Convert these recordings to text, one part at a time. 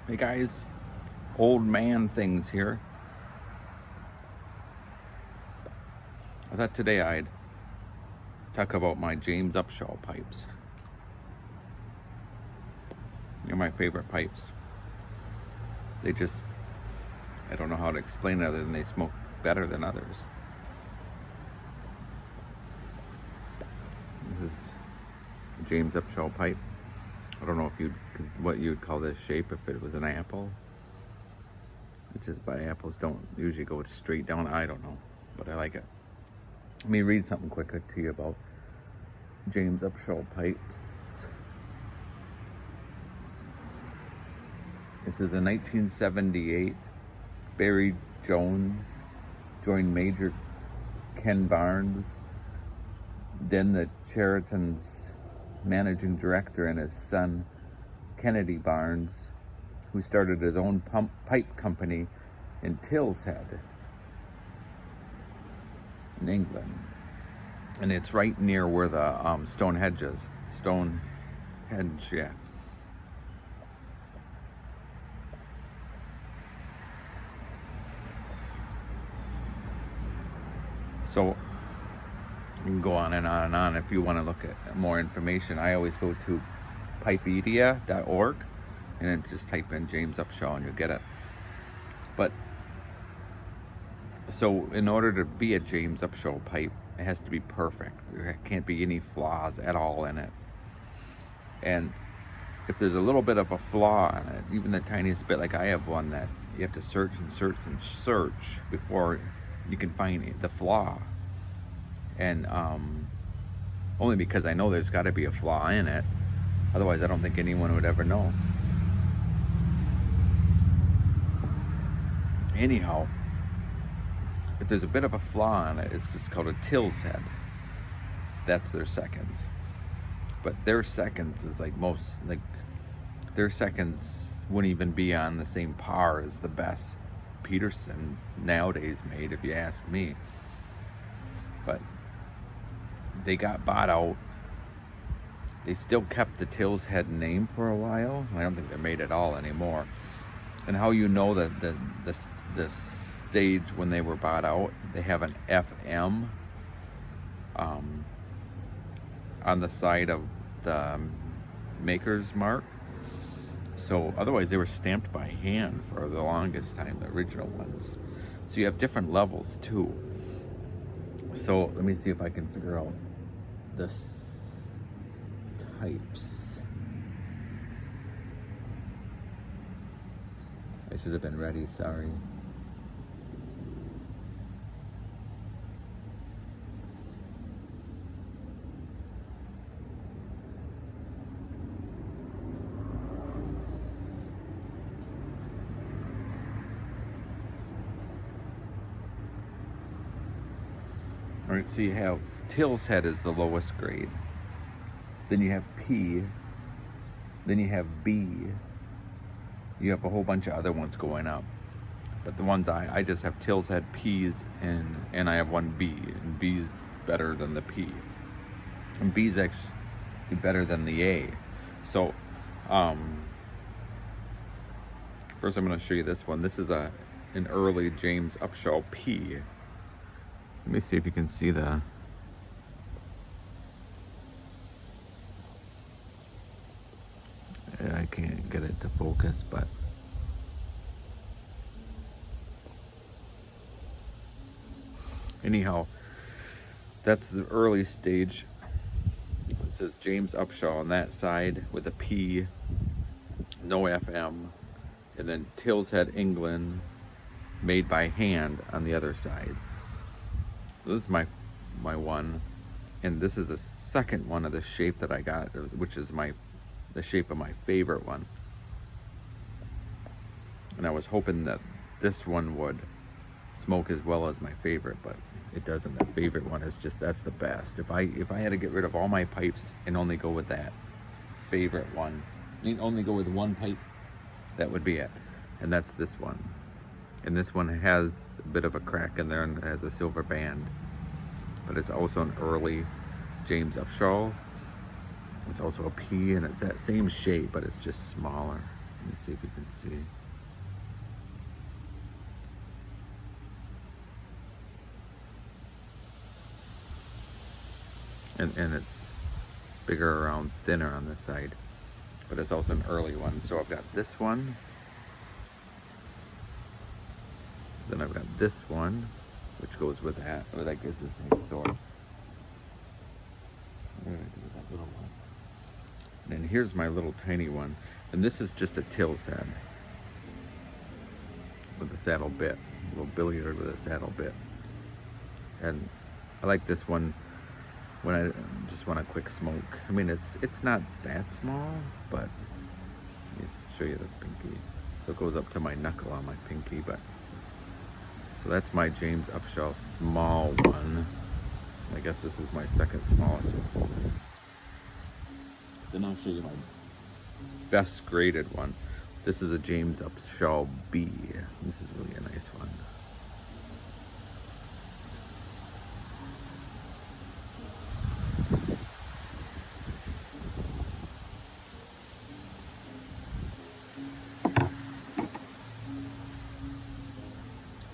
Hey guys, old man things here. I thought today I'd talk about my James Upshall pipes. They're my favorite pipes. I don't know how to explain it other than they smoke better than others. This is a James Upshall pipe. I don't know what you'd call this shape if it was an apple. It's just, but apples don't usually go straight down. I don't know, but I like it. Let me read something quick to you about James Upshall pipes. This is in 1978. Barry Jones joined Major Ken Barnes, then the Chariton's managing director, and his son Kennedy Barnes, who started his own pipe company in Tilshead in England. And it's right near where the Stonehenge is. Stonehenge, yeah. So you can go on and on and on. If you want to look at more information, I always go to pipeedia.org and then just type in James Upshall and you'll get it. But so in order to be a James Upshall pipe, it has to be perfect. There can't be any flaws at all in it. And if there's a little bit of a flaw in it, even the tiniest bit, like I have one that you have to search and search and search before you can find the flaw. And only because I know there's got to be a flaw in it. Otherwise, I don't think anyone would ever know. Anyhow, if there's a bit of a flaw in it, it's just called a tills head. That's their seconds. But their seconds is their seconds wouldn't even be on the same par as the best Peterson nowadays made, if you ask me. But they got bought out. They still kept the tills head name for a while. I don't think they're made at all anymore. And how you know that the stage when they were bought out, they have an FM on the side of the maker's mark. So otherwise they were stamped by hand for the longest time, the original ones. So you have different levels too. So let me see if I can figure out the types. I should have been ready, sorry. All right, so you have tills head is the lowest grade. Then you have P. Then you have B. You have a whole bunch of other ones going up. But the ones I just have tills head, P's, and I have one B. And B's better than the P. And B's actually better than the A. So, first I'm going to show you this one. This is an early James Upshall P. Let me see if you can see the... I can't get it to focus, but... Anyhow, that's the early stage. It says James Upshall on that side with a P, no FM, and then Tilshead, England, made by hand on the other side. This is my one, and this is the second one of the shape that I got, which is the shape of my favorite one. And I was hoping that this one would smoke as well as my favorite, but it doesn't. The favorite one is that's the best. If I had to get rid of all my pipes and only go with that favorite one, only go with one pipe, that would be it. And that's this one. And this one has a bit of a crack in there and has a silver band. But it's also an early James Upshall. It's also a P, and it's that same shape, but it's just smaller. Let me see if you can see. And it's bigger around, thinner on this side, but it's also an early one. So I've got this one, then I've got this one, which goes with that, or that gives the same sort. What did I do with that little one? And then here's my little tiny one, and this is just a Tills head with a saddle bit, a little billiard with a saddle bit. And I like this one when I just want a quick smoke. I mean, it's not that small, but let me show you the pinky. So it goes up to my knuckle on my pinky, but so that's my James Upshall small one. I guess this is my second smallest one. Then I'll show you my best graded one. This is a James Upshall B. This is really a nice one.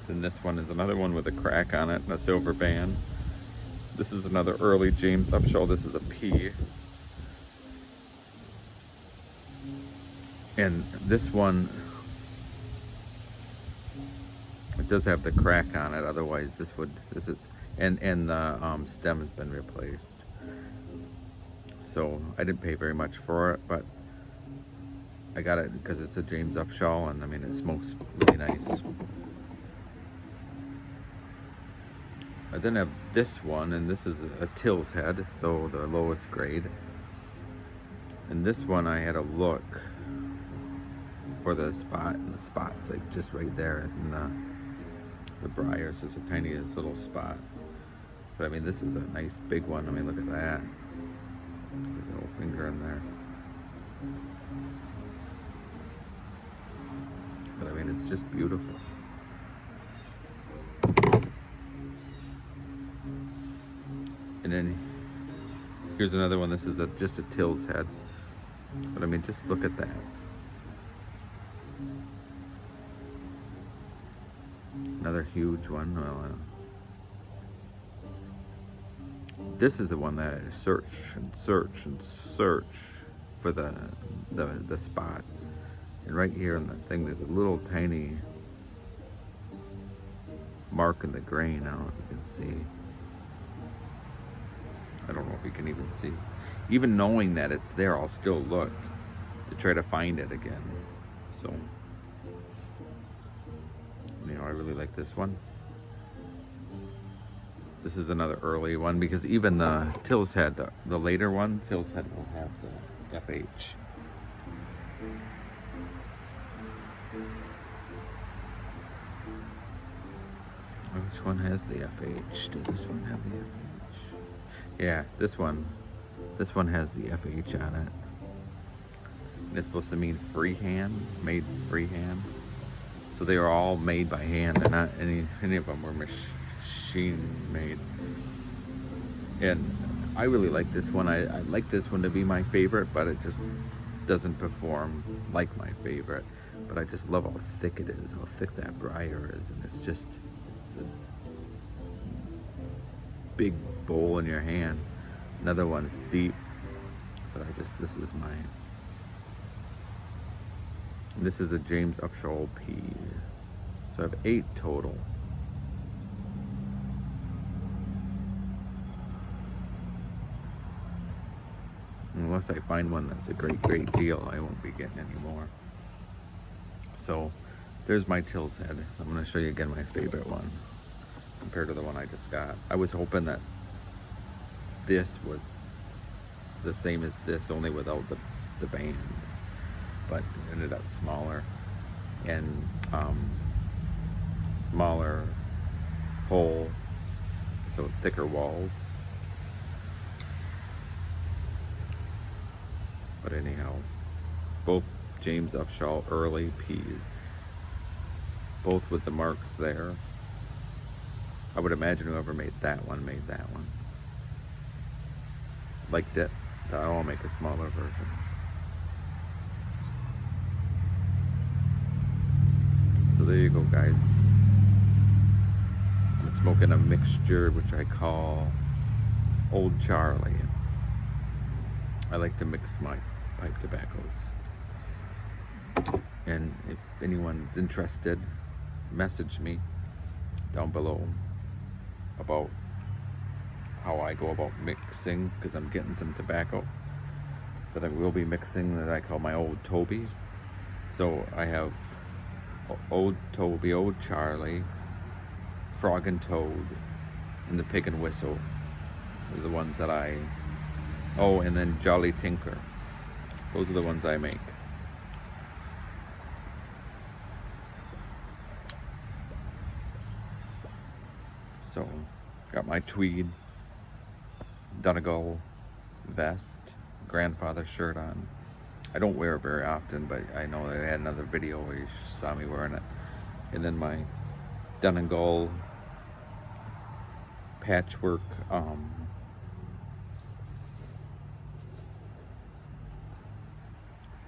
Then this one is another one with a crack on it and a silver band. This is another early James Upshall. This is a P. And this one, it does have the crack on it. Otherwise, this is, and the stem has been replaced. So I didn't pay very much for it, but I got it because it's a James Upshall, and I mean, it smokes really nice. I then have this one, and this is a Tills head, so the lowest grade. And this one I had a look for the spot, and the spot's like just right there in the briars. It's the tiniest little spot. But I mean, this is a nice big one. I mean, look at that. There's a little finger in there. But I mean, it's just beautiful. And then here's another one. This is just a Tills head. But I mean, just look at that. Another huge one. Well, this is the one that I search for the spot. And right here in the thing, there's a little tiny mark in the grain. I don't know if you can see. I don't know if you can even see. Even knowing that it's there, I'll still look to try to find it again. So, you know, I really like this one. This is another early one because even the Tills head, the later one, Tills head will have the FH. Which one has the FH? Does this one have the FH? Yeah, this one has the FH on it. And it's supposed to mean freehand, made freehand. So they are all made by hand, and not any of them were machine made. And I really like this one. I like this one to be my favorite, but it just doesn't perform like my favorite. But I just love how thick it is, how thick that briar is, and it's a big bowl in your hand. Another one is deep, but this is mine. This is a James Upshall P. So I have 8 total. Unless I find one that's a great deal, I won't be getting any more. So there's my Tills head. I'm going to show you again my favorite one compared to the one I just got. I was hoping that this was the same as this, only without the band, but it ended up smaller and smaller hole, so thicker walls. But anyhow, both James Upshall early P's, both with the marks there. I would imagine whoever made that one made that one. Liked it. I'll make a smaller version. So there you go, guys. I'm smoking a mixture which I call Old Charlie. I like to mix my pipe tobaccos. And if anyone's interested, message me down below about how I go about mixing, because I'm getting some tobacco that I will be mixing that I call my Old Toby. So I have Old Toby, Old Charlie, Frog and Toad, and the Pig and Whistle are the ones that oh, and then Jolly Tinker. Those are the ones I make. So, got my tweed Donegal vest, grandfather shirt on. I don't wear it very often, but I know I had another video where you saw me wearing it. And then my Donegal patchwork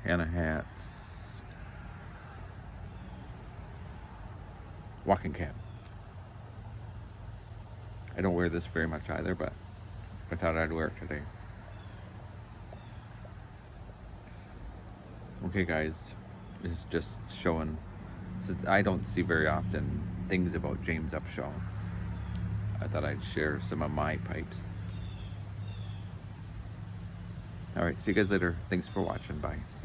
Hannah hats, walking cap. I don't wear this very much either, but I thought I'd wear it today. Okay, guys, it's just showing, since I don't see very often things about James Upshall, I thought I'd share some of my pipes. All right, see you guys later. Thanks for watching. Bye.